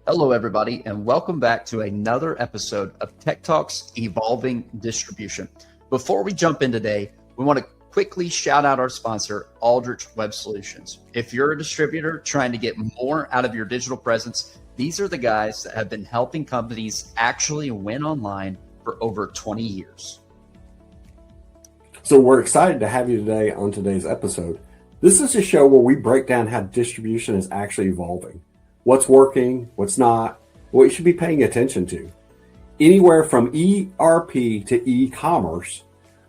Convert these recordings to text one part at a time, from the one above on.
Hello, everybody, and welcome back to another episode of Tech Talks Evolving Distribution. Before we jump in today, we want to quickly shout out our sponsor, Aldrich Web Solutions. If you're a distributor trying to get more out of your digital presence, these are the guys that have been helping companies actually win online for over 20 years. So we're excited to have you today on today's episode. This is a show where we break down how distribution is actually evolving. What's working, what's not, what you should be paying attention to. Anywhere from ERP to e-commerce,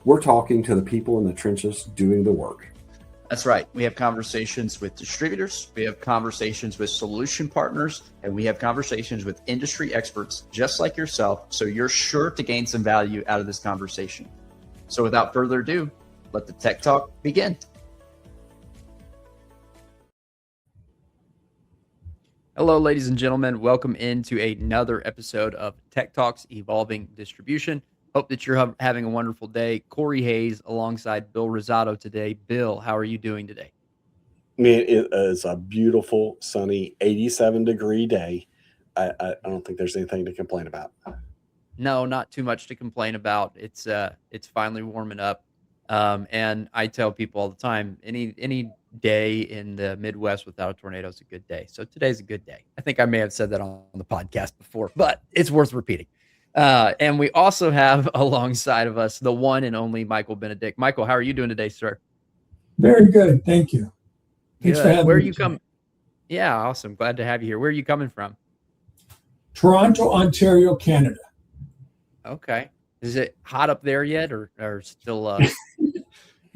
we're talking to the people in the trenches doing the work. That's right. We have conversations with distributors, we have conversations with solution partners, and we have conversations with industry experts just like yourself, so you're sure to gain some value out of this conversation. So without further ado, let the Tech Talk begin. Hello, ladies and gentlemen. Welcome into another episode of Tech Talks Evolving Distribution. Hope that you're having a wonderful day. Corey Hayes alongside Bill Rosado today. Bill, how are you doing today? I mean, it is a beautiful, sunny, 87-degree day. I don't think there's anything to complain about. No, not too much to complain about. It's finally warming up. And I tell people all the time, any day in the Midwest without a tornado is a good day. So today's a good day. I think I may have said that on the podcast before, but it's worth repeating. And we also have alongside of us the one and only Michael Benedick. Michael, how are you doing today, sir? Very good. Thank you. Thanks for having me. Where are you coming? Yeah, awesome. Glad to have you here. Where are you coming from? Toronto, Ontario, Canada. Okay. Is it hot up there yet or still?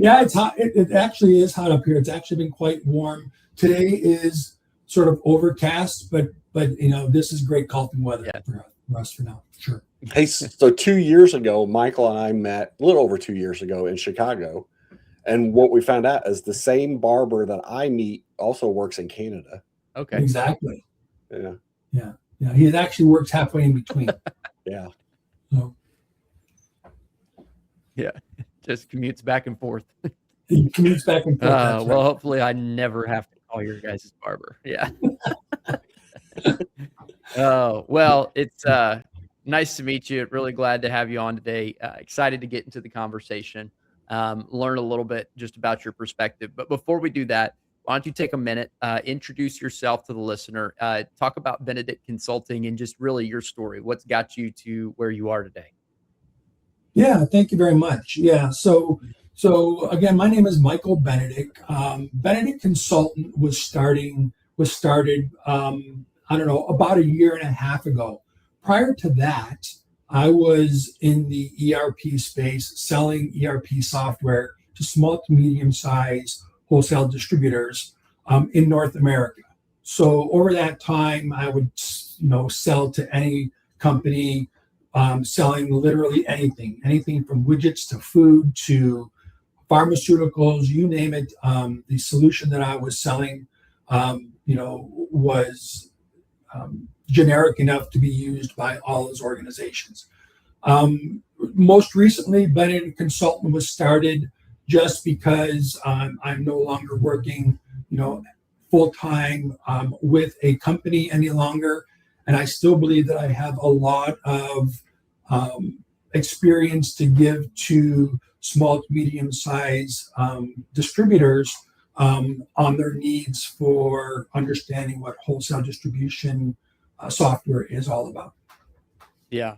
Yeah, it's hot. It actually is hot up here. It's actually been quite warm. Today is sort of overcast, but this is great golfing weather for us for now. Sure. Hey, so 2 years ago, Michael and I met a little over 2 years ago in Chicago. And what we found out is the same barber that I meet also works in Canada. Okay. Exactly. Yeah. He actually works halfway in between. Yeah. So. Yeah. Just commutes back and forth. He commutes back and forth. Well, right. Hopefully I never have to call your guys' barber. Yeah. Oh, well, it's nice to meet you. Really glad to have you on today. Excited to get into the conversation, learn a little bit just about your perspective. But before we do that, why don't you take a minute, introduce yourself to the listener, talk about Benedick Consulting and just really your story. What's got you to where you are today? Yeah, thank you very much. Yeah, so again, my name is Michael Benedick. Benedick Consulting was started, I don't know, about a year and a half ago. Prior to that, I was in the ERP space, selling ERP software to small to medium-sized wholesale distributors in North America. So over that time, I would, sell to any company, selling literally anything from widgets to food to pharmaceuticals, you name it. The solution that I was selling, was generic enough to be used by all those organizations. Most recently, Benedick Consulting was started just because I'm no longer working, full-time with a company any longer. And I still believe that I have a lot of experience to give to small to medium-sized distributors on their needs for understanding what wholesale distribution software is all about. Yeah.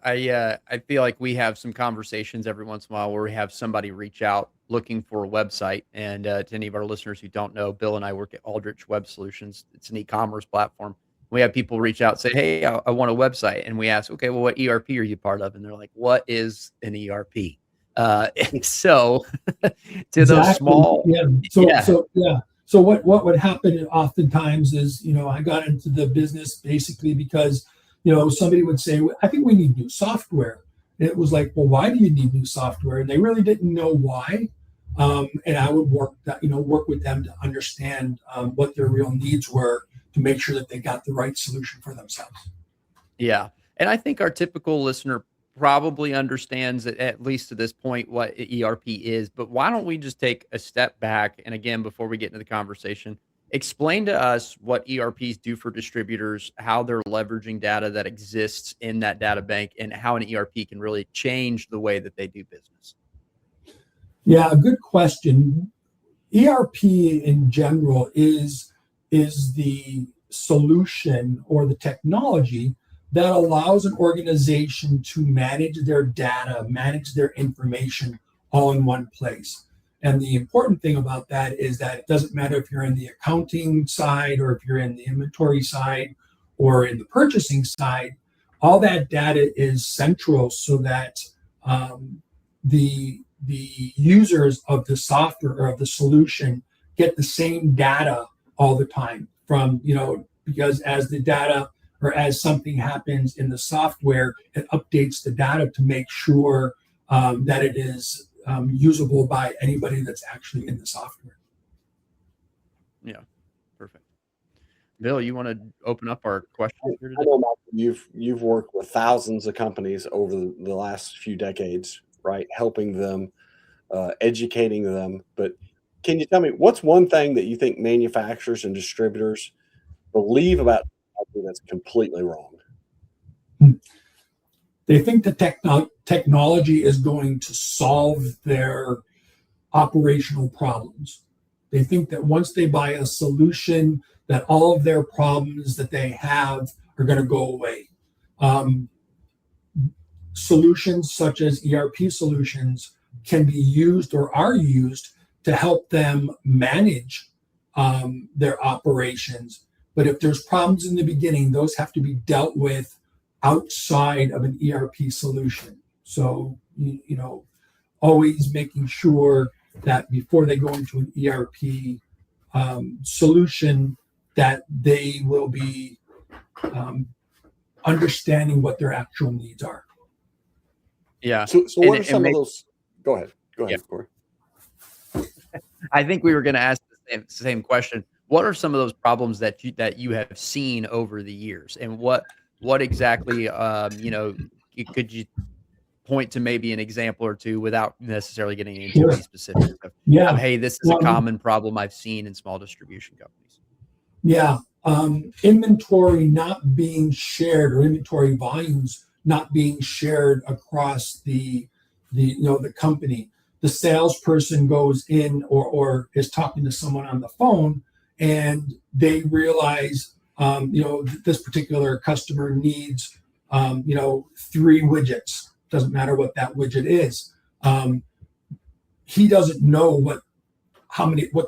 I feel like we have some conversations every once in a while where we have somebody reach out looking for a website. And to any of our listeners who don't know, Bill and I work at Aldrich Web Solutions. It's an e-commerce platform. We have people reach out and say, hey, I want a website. And we ask, okay, well, what ERP are you part of? And they're like, what is an ERP? So to those small. So what would happen oftentimes is, I got into the business basically because, somebody would say, I think we need new software. And it was like, well, why do you need new software? And they really didn't know why. And I would work with them to understand what their real needs were, to make sure that they got the right solution for themselves. Yeah. And I think our typical listener probably understands that at least to this point what ERP is, but why don't we just take a step back? And again, before we get into the conversation, Explain to us what ERPs do for distributors, how they're leveraging data that exists in that data bank, and how an ERP can really change the way that they do business. Yeah, a good question. ERP in general is the solution or the technology that allows an organization to manage their data, manage their information all in one place. And the important thing about that is that it doesn't matter if you're in the accounting side or if you're in the inventory side or in the purchasing side, all that data is central so that the users of the software or of the solution get the same data all the time from, because as the data or as something happens in the software, it updates the data to make sure that it is usable by anybody that's actually in the software. Yeah, perfect. Bill, you want to open up our questions here I today? know, Michael, you've worked with thousands of companies over the last few decades, right? Helping them, educating them. But can you tell me what's one thing that you think manufacturers and distributors believe about technology that's completely wrong? They think the technology is going to solve their operational problems. They think that once they buy a solution, that all of their problems that they have are going to go away. Solutions such as ERP solutions can be used or are used to help them manage their operations. But if there's problems in the beginning, those have to be dealt with outside of an ERP solution. So, always making sure that before they go into an ERP solution, that they will be understanding what their actual needs are. Yeah. So what are some of those? Go ahead, Yeah. Corey. I think we were going to ask the same question. What are some of those problems that you have seen over the years, and what exactly could you point to maybe an example or two without necessarily getting into Sure. any specifics of, Yeah. hey, this is a common problem I've seen in small distribution companies? Yeah. Inventory not being shared or inventory volumes not being shared across the company. The salesperson goes in or is talking to someone on the phone and they realize this particular customer needs 3 widgets. Doesn't matter what that widget is. He doesn't know what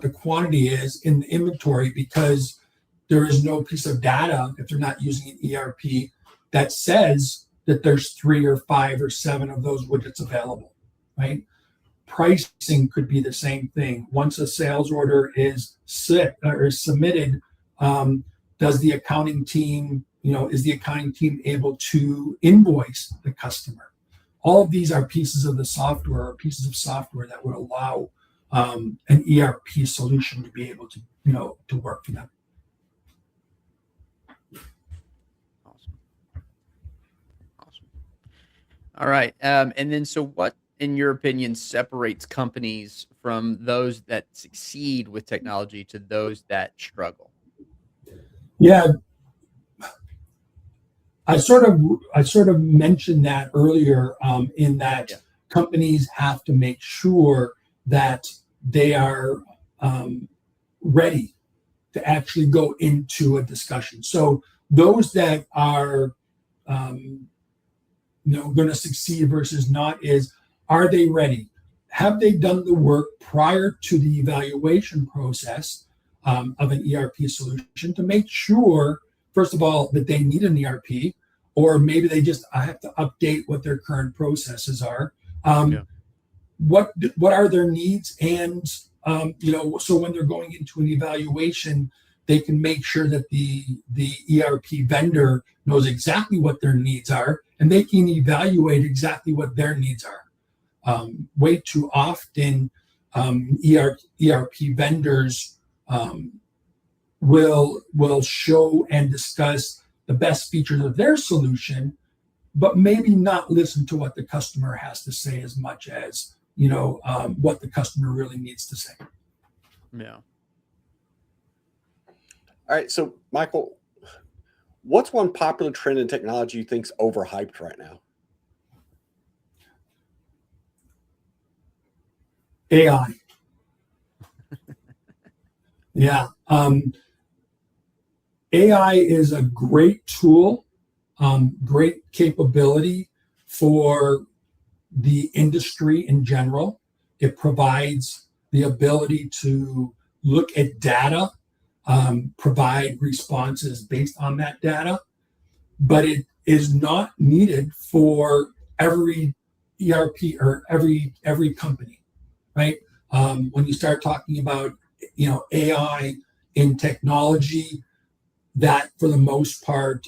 the quantity is in the inventory because there is no piece of data, if they're not using an ERP, that says that there's 3 or 5 or 7 of those widgets available, right? Pricing could be the same thing. Once a sales order is submitted, does the accounting team, is the accounting team able to invoice the customer? All of these are pieces of the software or pieces of software that would allow an ERP solution to be able to, to work for them. Awesome. All right. And then, so what, in your opinion, separates companies from those that succeed with technology to those that struggle? Yeah, I sort of mentioned that earlier, in that companies have to make sure that they are ready to actually go into a discussion. So those that are going to succeed versus not are they ready? Have they done the work prior to the evaluation process of an ERP solution to make sure, first of all, that they need an ERP, or maybe they just have to update what their current processes are. What are their needs, and so when they're going into an evaluation, they can make sure that the ERP vendor knows exactly what their needs are, and they can evaluate exactly what their needs are. Way too often, ERP vendors will show and discuss the best features of their solution, but maybe not listen to what the customer has to say as much as what the customer really needs to say. Yeah. All right. So, Michael, what's one popular trend in technology you think's overhyped right now? AI. Yeah. AI is a great tool, great capability for the industry in general. It provides the ability to look at data, provide responses based on that data, but it is not needed for every ERP or every company, right? When you start talking about AI in technology, that for the most part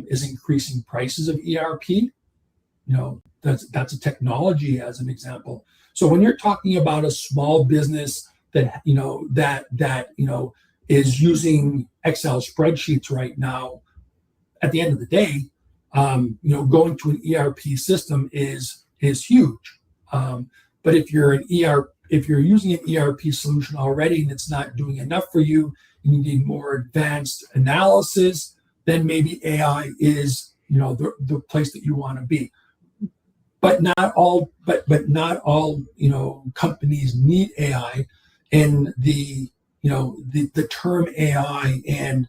is increasing prices of ERP. That's a technology as an example. So when you're talking about a small business that is using Excel spreadsheets right now, at the end of the day, going to an ERP system is huge. But if you're using an ERP solution already and it's not doing enough for you, and you need more advanced analysis, then maybe AI is the place that you want to be. But not all companies need AI, and the term AI, and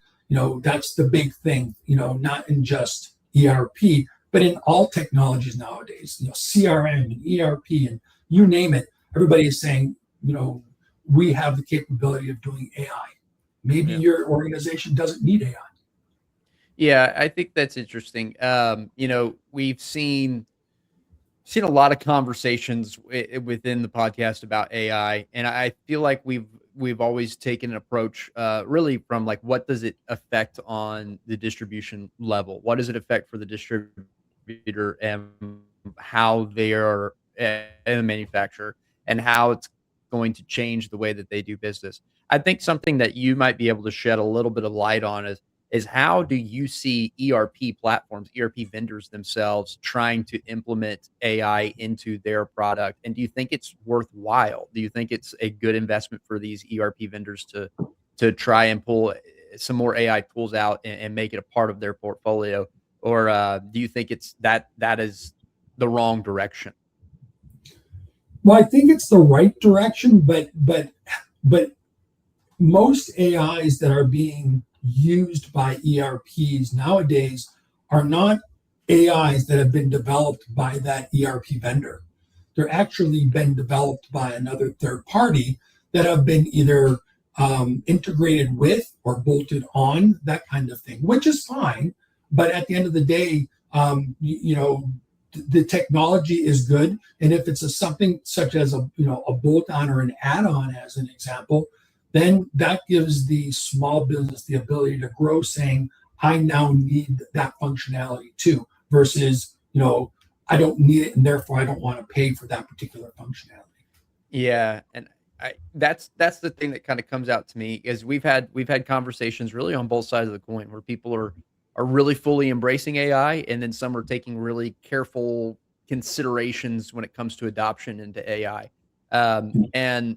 that's the big thing, not in just ERP but in all technologies nowadays, CRM and ERP and you name it. Everybody is saying we have the capability of doing AI. Maybe Yeah. your organization doesn't need AI. Yeah, I think that's interesting. We've seen a lot of conversations within the podcast about AI, and I feel like we've always taken an approach, really from like, what does it affect on the distribution level? What does it affect for the distributor and how they are and the manufacturer, and how it's going to change the way that they do business? I think something that you might be able to shed a little bit of light on is how do you see ERP platforms, ERP vendors themselves trying to implement AI into their product? And do you think it's worthwhile? Do you think it's a good investment for these ERP vendors to try and pull some more AI tools out and make it a part of their portfolio? Or do you think it's that is the wrong direction? Well, I think it's the right direction, but most AIs that are being used by ERPs nowadays are not AIs that have been developed by that ERP vendor. They're actually been developed by another third party that have been either integrated with or bolted on, that kind of thing, which is fine. But at the end of the day, the technology is good, and if it's something such as a bolt-on or an add-on, as an example, then that gives the small business the ability to grow, saying, I now need that functionality too, versus, I don't need it and therefore I don't want to pay for that particular functionality. Yeah, and that's the thing that kind of comes out to me is we've had conversations really on both sides of the coin where people are really fully embracing AI, and then some are taking really careful considerations when it comes to adoption into AI. And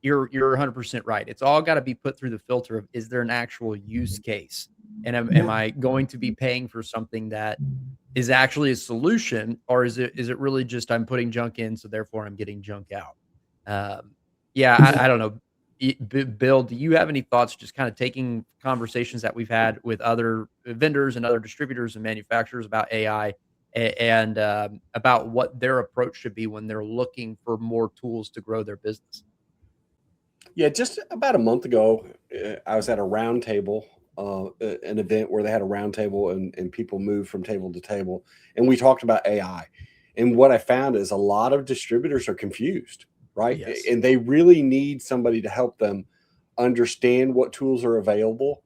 you're 100% right. It's all got to be put through the filter of, is there an actual use case, and am Yeah. I going to be paying for something that is actually a solution, or is it really just I'm putting junk in, so therefore I'm getting junk out? Um, yeah, I don't know. Bill, do you have any thoughts, just kind of taking conversations that we've had with other vendors and other distributors and manufacturers about AI, and about what their approach should be when they're looking for more tools to grow their business? Yeah, just about a month ago, I was at a round table, an event where they had a round table and people moved from table to table, and we talked about AI. And what I found is a lot of distributors are confused, right? Yes. And they really need somebody to help them understand what tools are available.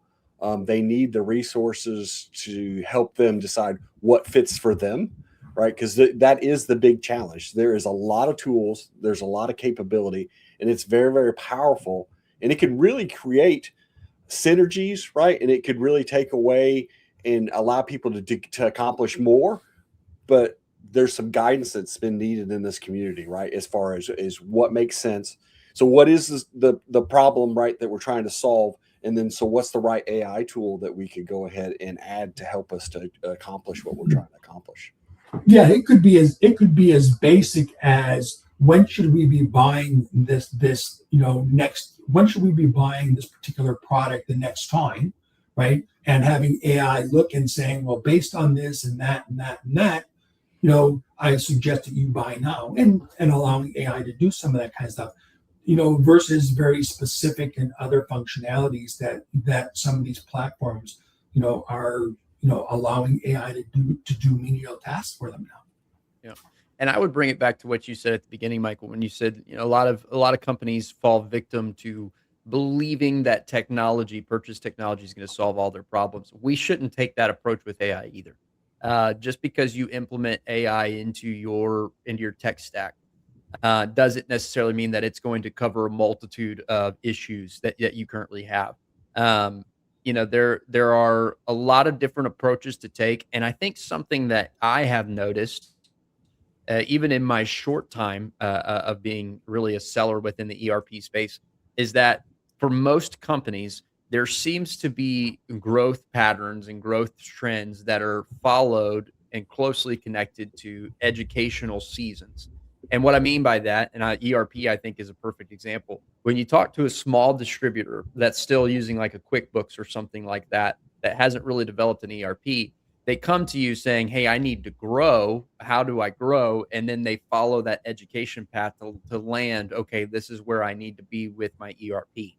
They need the resources to help them decide what fits for them, right? Because that is the big challenge. There is a lot of tools, there's a lot of capability, and it's very, very powerful. And it can really create synergies, right? And it could really take away and allow people to accomplish more. But there's some guidance that's been needed in this community, right? As far as what makes sense. So what is the problem, right, that we're trying to solve, And then, so what's the right AI tool that we could go ahead and add to help us to accomplish what we're trying to accomplish? Yeah, it could be as basic as, when should we be buying this next, when should we be buying this particular product the next time, right? And having AI look and saying, well, based on this and that and that and that, I suggest that you buy now, and allowing AI to do some of that kind of stuff, versus very specific and other functionalities that some of these platforms, are, allowing AI to do menial tasks for them now. Yeah. And I would bring it back to what you said at the beginning, Michael, when you said, a lot of companies fall victim to believing that purchase technology is going to solve all their problems. We shouldn't take that approach with AI either. Just because you implement AI into your tech stack, doesn't necessarily mean that it's going to cover a multitude of issues that you currently have. There are a lot of different approaches to take, and I think something that I have noticed, even in my short time of being really a seller within the ERP space, is that for most companies, there seems to be growth patterns and growth trends that are followed and closely connected to educational seasons. And what I mean by that, and ERP, I think, is a perfect example. When you talk to a small distributor that's still using like a QuickBooks or something like that, that hasn't really developed an ERP, they come to you saying, hey, I need to grow. How do I grow? And then they follow that education path to land, okay, this is where I need to be with my ERP.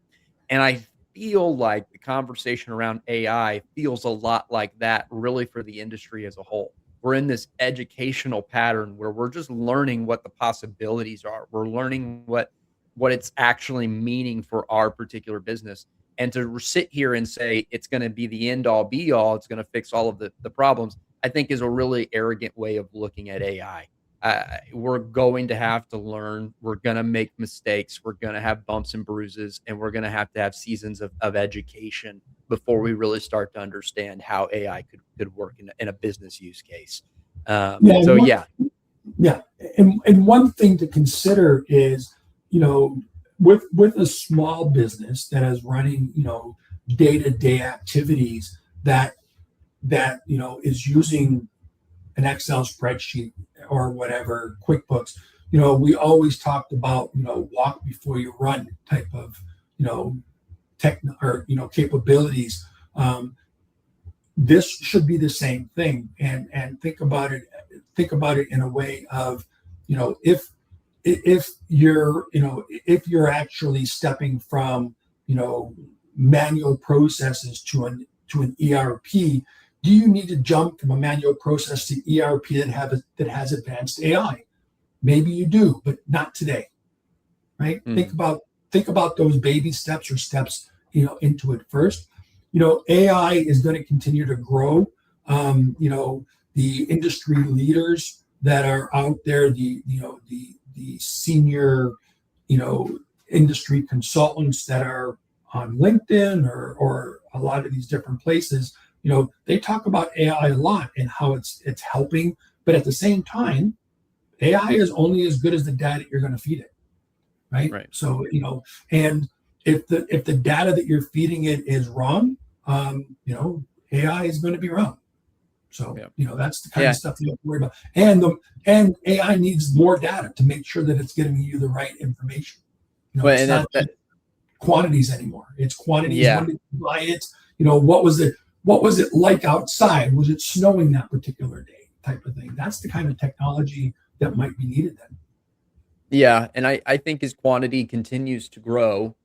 And I feel like the conversation around AI feels a lot like that, really, for the industry as a whole. We're in this educational pattern where we're just learning what the possibilities are. We're learning what it's actually meaning for our particular business. And to sit here and say it's going to be the end all be all, it's going to fix all of the problems, I think is a really arrogant way of looking at AI. We're going to have to learn. We're going to make mistakes. We're going to have bumps and bruises, and we're going to have seasons of education before we really start to understand how AI could work in a business use case. Yeah, yeah. And one thing to consider is, with a small business that is running, day-to-day activities that is using an Excel spreadsheet or whatever, QuickBooks, we always talked about, walk before you run type of, tech or, capabilities. This should be the same thing, and think about it in a way of, if you're actually stepping from, manual processes to an ERP, do you need to jump from a manual process to ERP that has advanced AI? Maybe you do, but not today, right? Mm. Think about those baby steps or steps, into it first. AI is going to continue to grow. The industry leaders that are out there, the senior, industry consultants that are on LinkedIn or a lot of these different places, they talk about AI a lot and how it's helping. But at the same time, AI is only as good as the data you're going to feed it, right? Right. So, and if the data that you're feeding it is wrong, AI is going to be wrong. So, that's the kind of stuff you have to worry about. And AI needs more data to make sure that it's giving you the right information. It's not quantities anymore. It's quantities. Yeah. When did you buy it? What was it like outside? Was it snowing that particular day? Type of thing. That's the kind of technology that might be needed then. Yeah, and I think as quantity continues to grow,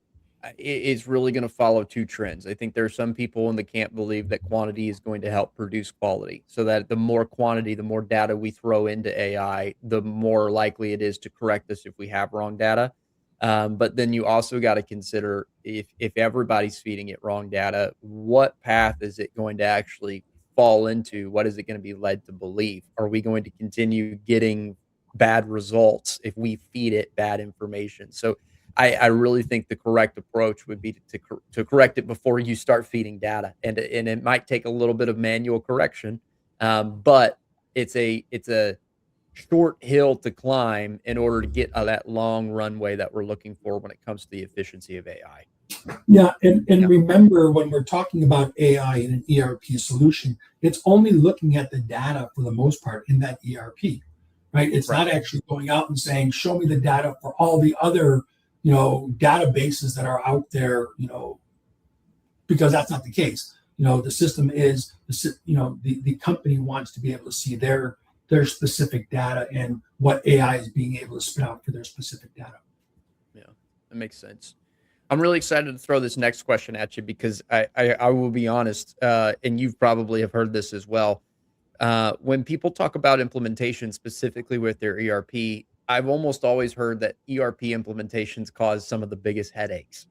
it's really going to follow two trends. I think there are some people in the camp believe that quantity is going to help produce quality, so that the more quantity, the more data we throw into AI, the more likely it is to correct us if we have wrong data. But then you also got to consider, if everybody's feeding it wrong data, what path is it going to actually fall into? What is it going to be led to believe? Are we going to continue getting bad results if we feed it bad information? So I really think the correct approach would be to correct it before you start feeding data, and it might take a little bit of manual correction, but it's a short hill to climb in order to get that long runway that we're looking for when it comes to the efficiency of AI. Yeah, and Yeah, remember when we're talking about AI in an ERP solution, it's only looking at the data for the most part in that ERP, right? It's right. not actually going out and saying, show me the data for all the other, databases that are out there, because that's not the case. The system is, the company wants to be able to see their specific data and what AI is being able to spit out for their specific data. Yeah, that makes sense. I'm really excited to throw this next question at you because I will be honest, and you've probably have heard this as well. When people talk about implementation specifically with their ERP, I've almost always heard that ERP implementations cause some of the biggest headaches.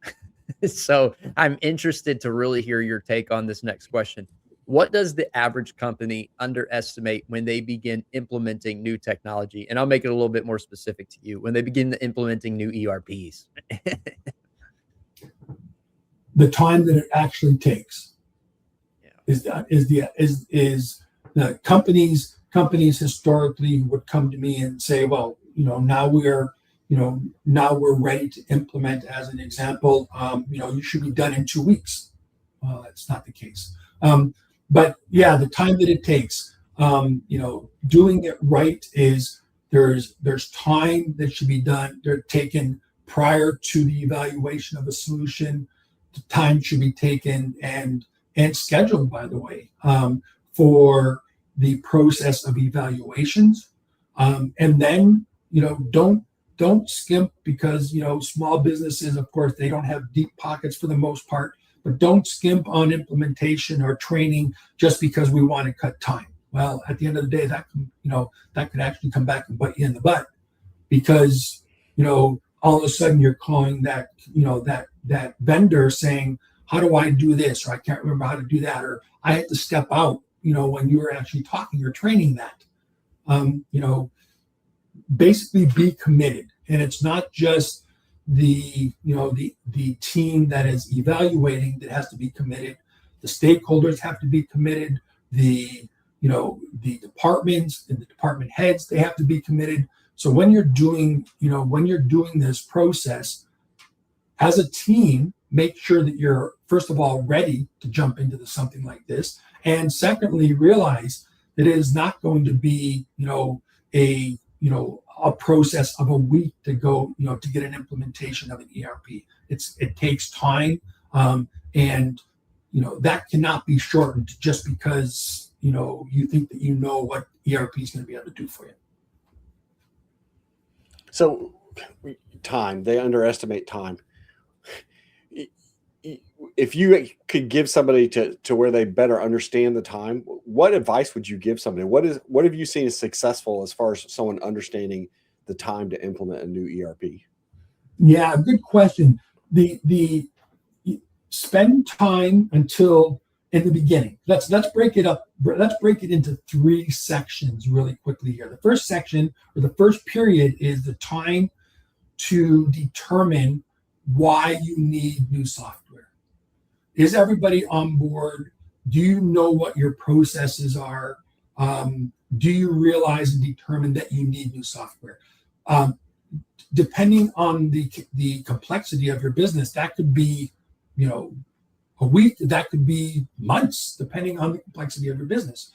So I'm interested to really hear your take on this next question. What does the average company underestimate when they begin implementing new technology? And I'll make it a little bit more specific to you when they begin implementing new ERPs. The time that it actually takes Yeah. is the companies historically would come to me and say, well, now we're ready to implement. As an example, you should be done in 2 weeks. Well, that's not the case. But yeah, the time that it takes, doing it right is there's time that should be done. They're taken prior to the evaluation of a solution. The time should be taken and scheduled, by the way, for the process of evaluations. And then, don't skimp, because, small businesses, of course, they don't have deep pockets for the most part, but don't skimp on implementation or training just because we want to cut time. Well, at the end of the day, that could actually come back and bite you in the butt, because, all of a sudden you're calling that vendor saying, how do I do this? Or I can't remember how to do that. Or I had to step out, when you were actually talking or training that. Basically be committed. And it's not just the team that is evaluating that has to be committed. The stakeholders have to be committed. The departments and the department heads, they have to be committed. So when you're doing this process as a team, make sure that you're, first of all, ready to jump into something like this. And secondly, realize that it is not going to be, a process of a week to go, to get an implementation of an ERP. It takes time, and that cannot be shortened just because you think that what ERP is going to be able to do for you. So, time, they underestimate time. If you could give somebody to where they better understand the time, what advice would you give somebody? What have you seen as successful as far as someone understanding the time to implement a new ERP? Yeah, good question. The spend time until in the beginning. Let's break it up. Let's break it into 3 sections really quickly here. The first section, or the first period, is the time to determine why you need new software. Is everybody on board? Do you know what your processes are? Do you realize and determine that you need new software? Depending on the complexity of your business, that could be, a week, that could be months, depending on the complexity of your business.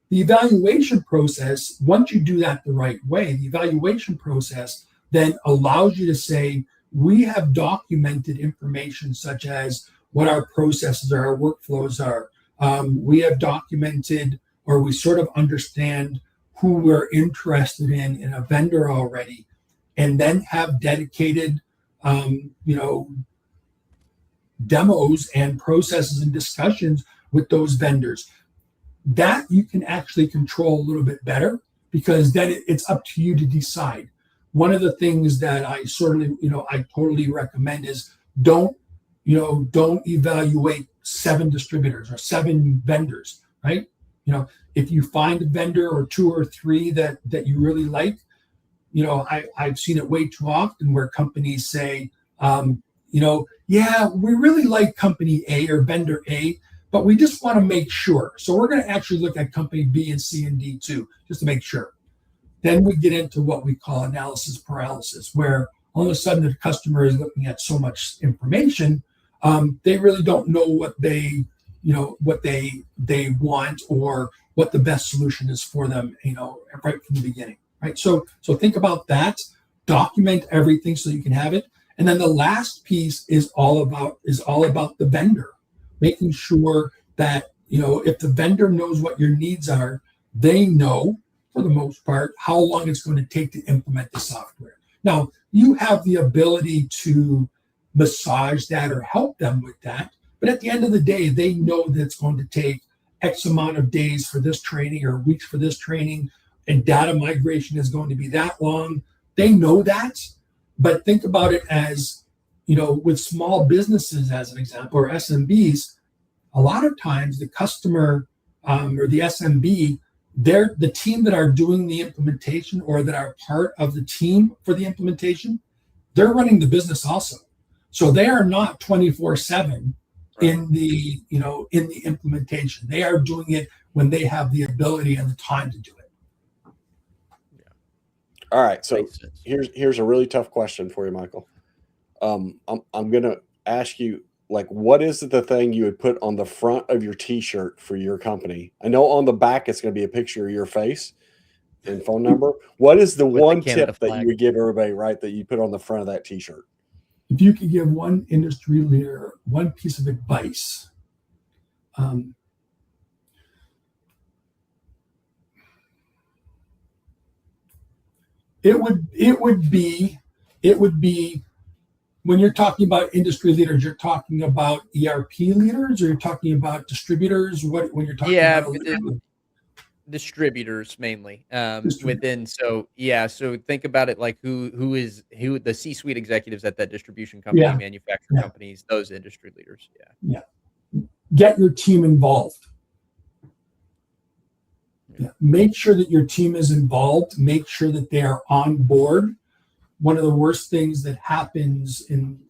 The evaluation process, once you do that the right way, the evaluation process then allows you to say, we have documented information such as what our processes are, our workflows are. We have documented, or we sort of understand who we're interested in a vendor already, and then have dedicated, demos and processes and discussions with those vendors. That you can actually control a little bit better, because then it's up to you to decide. One of the things that I totally recommend is don't evaluate 7 distributors or 7 vendors, right? If you find a vendor or 2 or 3 that you really like, I've seen it way too often where companies say, yeah, we really like company A or vendor A, but we just want to make sure. So we're going to actually look at company B and C and D too, just to make sure. Then we get into what we call analysis paralysis, where all of a sudden the customer is looking at so much information, they really don't know what they want or what the best solution is for them, right from the beginning, right? So think about that, document everything so you can have it. And then the last piece is all about the vendor, making sure that, if the vendor knows what your needs are, they know for the most part how long it's going to take to implement the software. Now, you have the ability to massage that or help them with that. But at the end of the day, they know that it's going to take X amount of days for this training or weeks for this training, and data migration is going to be that long. They know that. But think about it as, with small businesses, as an example, or SMBs, a lot of times the customer or the SMB, they're the team that are doing the implementation or that are part of the team for the implementation, they're running the business also. So they are not 24/7 in the implementation. They are doing it when they have the ability and the time to do it. All right, so here's a really tough question for you, Michael. I'm going to ask you, what is the thing you would put on the front of your T-shirt for your company? I know on the back it's going to be a picture of your face and phone number. What is the one tip that you would give everybody, right, that you put on the front of that T-shirt? If you could give one industry leader one piece of advice, it would be when you're talking about industry leaders, you're talking about ERP leaders, or you're talking about distributors. When you're talking about distributors mainly within. So think about it like who the C-suite executives at that distribution company, manufacturer companies, those industry leaders. Yeah. Get your team involved. Yeah. Make sure that your team is involved. Make sure that they are on board. One of the worst things that happens in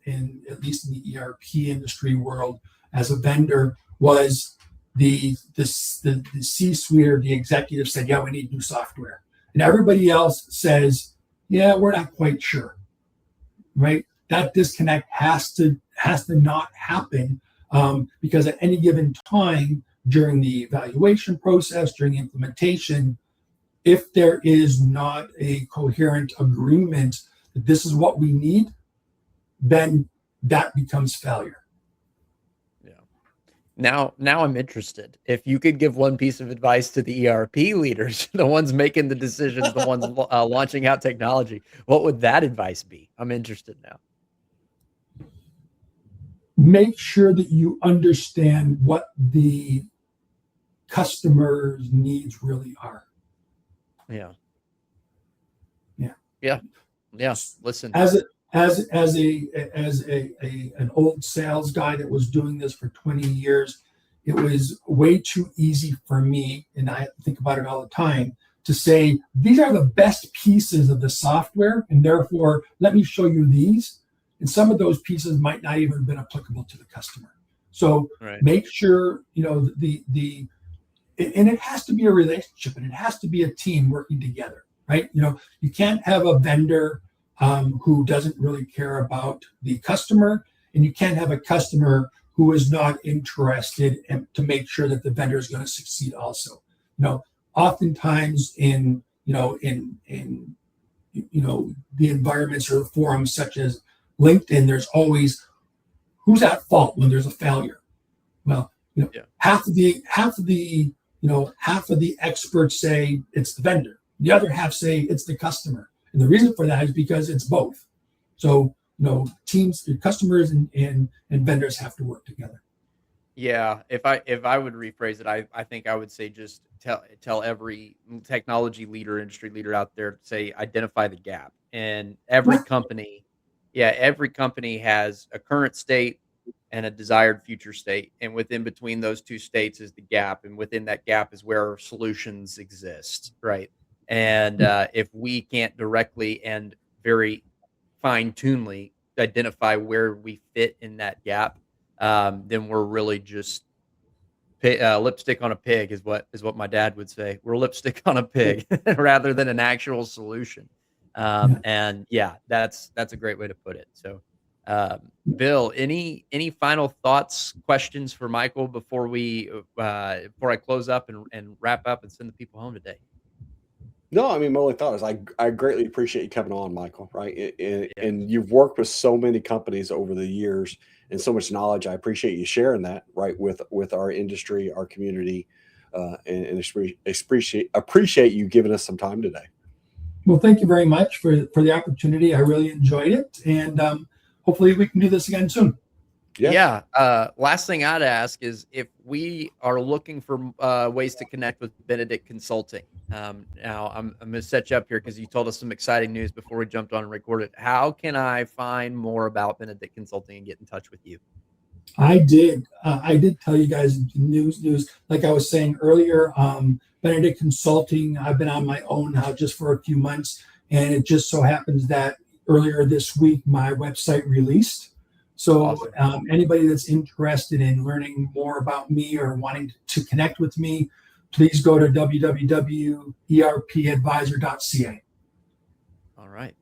at least in the ERP industry world as a vendor was the C-suite or the executive said, "Yeah, we need new software," and everybody else says, "Yeah, we're not quite sure." Right? That disconnect has to not happen, because at any given time during the evaluation process, during the implementation, if there is not a coherent agreement that this is what we need, then that becomes failure. Now I'm interested. If you could give one piece of advice to the ERP leaders, the ones making the decisions, the ones launching out technology, what would that advice be? I'm interested now. Make sure that you understand what the customer's needs really are. Yeah. Listen, as an old sales guy that was doing this for 20 years, it was way too easy for me, and I think about it all the time, to say these are the best pieces of the software, and therefore let me show you these. And some of those pieces might not even have been applicable to the customer. So make sure and it has to be a relationship, and it has to be a team working together, right? You can't have a vendor who doesn't really care about the customer, and you can't have a customer who is not interested to make sure that the vendor is going to succeed also. Oftentimes in the environments or forums such as LinkedIn, there's always who's at fault when there's a failure. Well, half of the experts say it's the vendor. The other half say it's the customer. And the reason for that is because it's both. So, teams, customers and vendors have to work together. Yeah. If I would rephrase it, I think I would say just tell every technology leader, industry leader out there, say, identify the gap. And every company has a current state and a desired future state. And within between those two states is the gap. And within that gap is where solutions exist. Right. And if we can't directly and very fine-tunedly identify where we fit in that gap, then we're really just lipstick on a pig is what my dad would say. We're lipstick on a pig rather than an actual solution. And yeah, that's a great way to put it. So, Bill, any final thoughts, questions for Michael before I close up and wrap up and send the people home today? No, I mean, my only thought is I greatly appreciate you coming on, Michael, right? Yeah. And you've worked with so many companies over the years and so much knowledge. I appreciate you sharing that, right, with our industry, our community, and appreciate you giving us some time today. Well, thank you very much for the opportunity. I really enjoyed it, and hopefully we can do this again soon. Yeah. Last thing I'd ask is if we are looking for ways to connect with Benedick Consulting. Now I'm going to set you up here because you told us some exciting news before we jumped on and recorded. How can I find more about Benedick Consulting and get in touch with you? I did tell you guys news. Like I was saying earlier, Benedick Consulting, I've been on my own now just for a few months, and it just so happens that earlier this week my website released. So Awesome. Anybody that's interested in learning more about me or wanting to connect with me, please go to www.erpadvisor.ca. All right.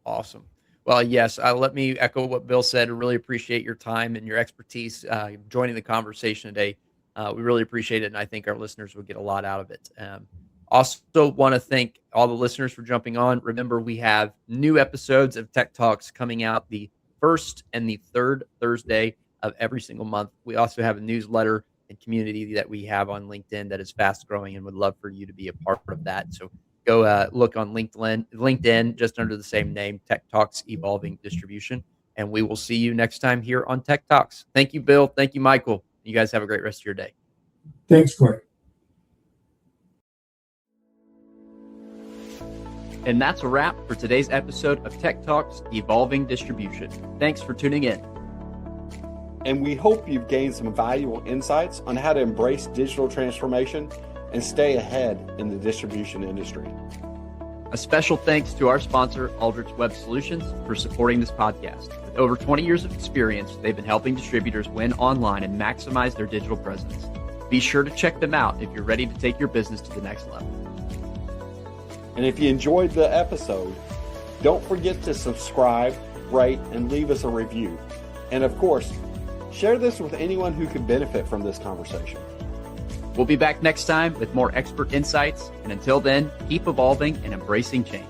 Awesome. Well, yes, let me echo what Bill said. I really appreciate your time and your expertise joining the conversation today. We really appreciate it, and I think our listeners will get a lot out of it. Also want to thank all the listeners for jumping on. Remember, we have new episodes of Tech Talks coming out the first and the third Thursday of every single month. We also have a newsletter and community that we have on LinkedIn that is fast growing and would love for you to be a part of that. So go look on LinkedIn just under the same name, Tech Talks Evolving Distribution. And we will see you next time here on Tech Talks. Thank you, Bill. Thank you, Michael. You guys have a great rest of your day. Thanks, Corey. And that's a wrap for today's episode of Tech Talks Evolving Distribution. Thanks for tuning in. And we hope you've gained some valuable insights on how to embrace digital transformation and stay ahead in the distribution industry. A special thanks to our sponsor, Aldrich Web Solutions, for supporting this podcast. With over 20 years of experience, they've been helping distributors win online and maximize their digital presence. Be sure to check them out if you're ready to take your business to the next level. And if you enjoyed the episode, don't forget to subscribe, rate, and leave us a review. And of course, share this with anyone who could benefit from this conversation. We'll be back next time with more expert insights. And until then, keep evolving and embracing change.